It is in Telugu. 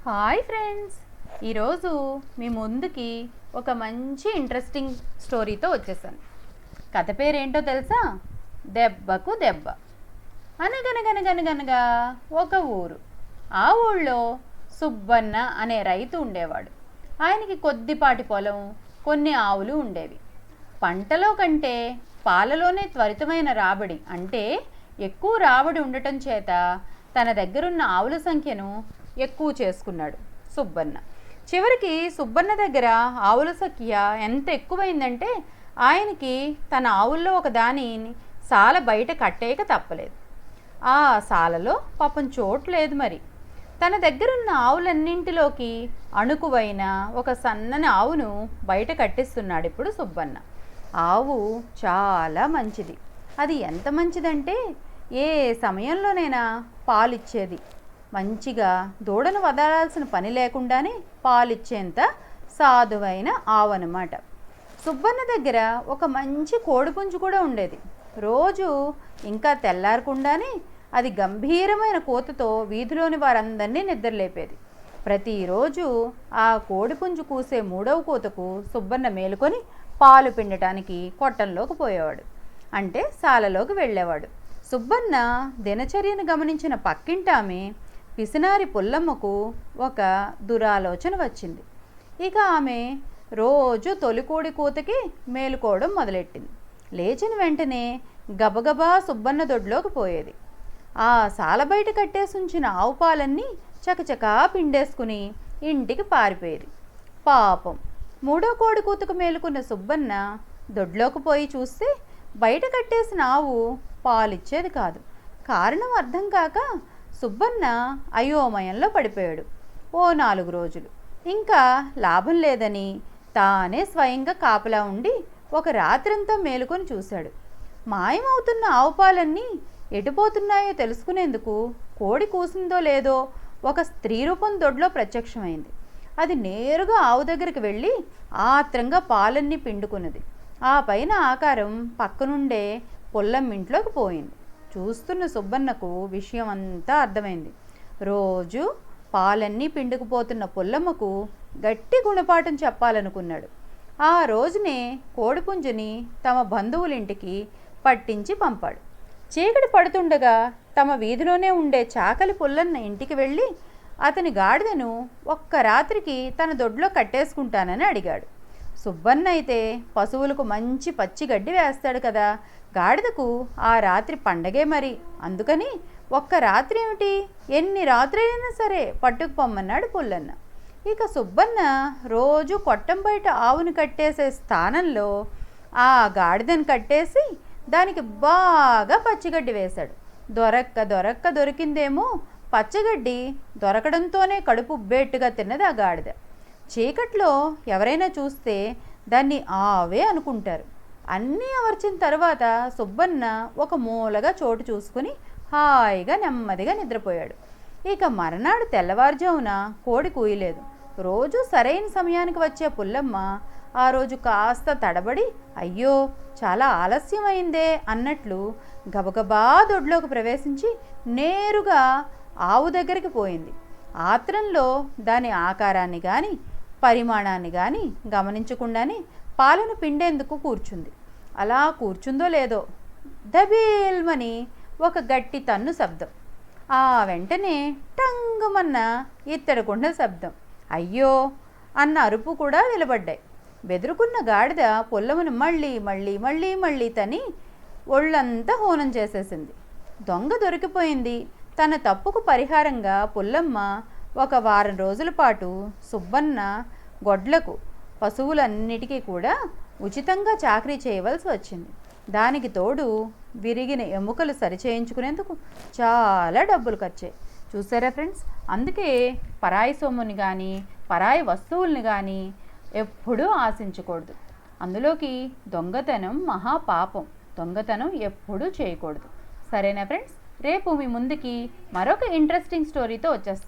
హాయ్ ఫ్రెండ్స్, ఈరోజు మీ ముందుకి ఒక మంచి ఇంట్రెస్టింగ్ స్టోరీతో వచ్చేసాను. కథ పేరేంటో తెలుసా? దెబ్బకు దెబ్బ. అనగనగనగనగనగా ఒక ఊరు. ఆ ఊళ్ళో సుబ్బన్న అనే రైతు ఉండేవాడు. ఆయనకి కొద్దిపాటి పొలం, కొన్ని ఆవులు ఉండేవి. పంటలో కంటే పాలలోనే త్వరితమైన రాబడి, అంటే ఎక్కువ రాబడి ఉండటం చేత తన దగ్గరున్న ఆవుల సంఖ్యను ఎక్కువ చేసుకున్నాడు సుబ్బన్న. చివరికి సుబ్బన్న దగ్గర ఆవుల సంఖ్య ఎంత ఎక్కువైందంటే ఆయనకి తన ఆవుల్లో ఒక దానిని సాల బయట కట్టేయక తప్పలేదు. ఆ సాలలో పాపం చోటు లేదు. మరి తన దగ్గరున్న ఆవులన్నింటిలోకి అణుకువైన ఒక సన్నని ఆవును బయట కట్టిస్తున్నాడు ఇప్పుడు సుబ్బన్న. ఆవు చాలా మంచిది. అది ఎంత మంచిదంటే ఏ సమయంలోనైనా పాలిచ్చేది. మంచిగా దూడను వదలాల్సిన పని లేకుండానే పాలిచ్చేంత సాధువైన ఆవు అన్నమాట. సుబ్బన్న దగ్గర ఒక మంచి కోడిపుంజు కూడా ఉండేది. రోజు ఇంకా తెల్లారకుండానే అది గంభీరమైన కూతతో వీధిలోని వారందరినీ నిద్రలేపేది. ప్రతిరోజు ఆ కోడిపుంజు కూసే మూడవ కూతకు సుబ్బన్న మేలుకొని పాలు పిండటానికి కొట్టంలోకి పోయేవాడు, అంటే సాలలోకి వెళ్ళేవాడు. సుబ్బన్న దినచర్యను గమనించిన పక్కింటామె పిసినారి పుల్లమ్మకు ఒక దురాలోచన వచ్చింది. ఇక ఆమె రోజు తొలికోడి కూతకి మేలుకోవడం మొదలెట్టింది. లేచిన వెంటనే గబగబా సుబ్బన్న దొడ్లోకి పోయేది. ఆ సాల బయట కట్టేసుంచిన ఆవు పాలన్నీ చకచకా పిండేసుకుని ఇంటికి పారిపోయేది. పాపం, మూడో కోడి కూతకు మేలుకున్న సుబ్బన్న దొడ్లోకి పోయి చూస్తే బయట కట్టేసిన ఆవు పాలిచ్చేది కాదు. కారణం అర్థం కాక సుబ్బన్న అయోమయంలో పడిపోయాడు. ఓ 4 రోజులు ఇంకా లాభం లేదని తానే స్వయంగా కాపలా ఉండి ఒక రాత్రంతా మేలుకొని చూశాడు. మాయమవుతున్న ఆవు పాలన్నీ ఎటుపోతున్నాయో తెలుసుకునేందుకు కోడి కూసిందో లేదో ఒక స్త్రీ రూపం దొడ్లో ప్రత్యక్షమైంది. అది నేరుగా ఆవు దగ్గరికి వెళ్ళి ఆత్రంగా పాలన్నీ పిండుకున్నది. ఆ పైన ఆకారం పక్కనుండే పొల్లం ఇంట్లోకి పోయింది. చూస్తున్న సుబ్బన్నకు విషయం అంతా అర్థమైంది. రోజు పాలన్నీ పిండుకుపోతున్న పొల్లమ్మకు గట్టి గుణపాఠం చెప్పాలనుకున్నాడు. ఆ రోజునే కోడిపుంజుని తమ బంధువులింటికి పట్టించి పంపాడు. చీకటి పడుతుండగా తమ వీధిలోనే ఉండే చాకలి పుల్లన్న ఇంటికి వెళ్ళి అతని గాడిదను ఒక్క రాత్రికి తన దొడ్లో కట్టేసుకుంటానని అడిగాడు. సుబ్బన్న అయితే పశువులకు మంచి పచ్చి గడ్డి వేస్తాడు కదా, గాడిదకు ఆ రాత్రి పండగే మరి, అందుకని ఒక్క రాత్రి ఏమిటి, ఎన్ని రాత్రులైనా సరే పట్టుకుపోమ్మన్నాడు పుల్లన్న. ఇక సుబ్బన్న రోజు కొట్టం బయట ఆవును కట్టేసే స్థానంలో ఆ గాడిదను కట్టేసి దానికి బాగా పచ్చిగడ్డి వేశాడు. దొరక్క దొరికిందేమో పచ్చగడ్డి. దొరకడంతోనే కడుపు ఉబ్బేట్టుగా తిన్నది ఆ గాడిద. చీకట్లో ఎవరైనా చూస్తే దాన్ని ఆవే అనుకుంటారు. అన్నీ అమర్చిన తర్వాత సుబ్బన్న ఒక మూలగా చోటు చూసుకుని హాయిగా నెమ్మదిగా నిద్రపోయాడు. ఇక మర్నాడు తెల్లవారుజామున కోడి కూయలేదు. రోజు సరైన సమయానికి వచ్చే పుల్లమ్మ ఆ రోజు కాస్త తడబడి అయ్యో చాలా ఆలస్యమైందే అన్నట్లు గబగబా దొడ్లోకి ప్రవేశించి నేరుగా ఆవు దగ్గరికి పోయింది. ఆత్రంలో దాని ఆకారాన్ని కానీ పరిమాణాన్ని కానీ గమనించకుండానే పాలను పిండేందుకు కూర్చుంది. అలా కూర్చుందో లేదో దబేల్మని ఒక గట్టి తన్ను శబ్దం. ఆ వెంటనే టంగుమన్న ఇత్తడికుండ శబ్దం, అయ్యో అన్న అరుపు కూడా నిలబడ్డాయి. బెదురుకున్న గాడిద పొల్లమును మళ్ళీ మళ్ళీ మళ్ళీ మళ్ళీ తని ఒళ్ళంతా హోనం చేసేసింది. దొంగ దొరికిపోయింది. తన తప్పుకు పరిహారంగా పుల్లమ్మ ఒక వారం రోజుల పాటు సుబ్బన్న గొడ్లకు పశువులన్నిటికీ కూడా ఉచితంగా చాకరీ చేయవలసి వచ్చింది. దానికి తోడు విరిగిన ఎముకలు సరిచేయించుకునేందుకు చాలా డబ్బులు ఖర్చాయి. చూసారా ఫ్రెండ్స్, అందుకే పరాయి సొమ్ముని కానీ పరాయి వస్తువుల్ని కానీ ఎప్పుడూ ఆశించకూడదు. అందులోకి దొంగతనం మహాపాపం. దొంగతనం ఎప్పుడూ చేయకూడదు. సరేనా ఫ్రెండ్స్, రేపు మీ ముందుకి మరొక ఇంట్రెస్టింగ్ స్టోరీతో వచ్చేస్తాను.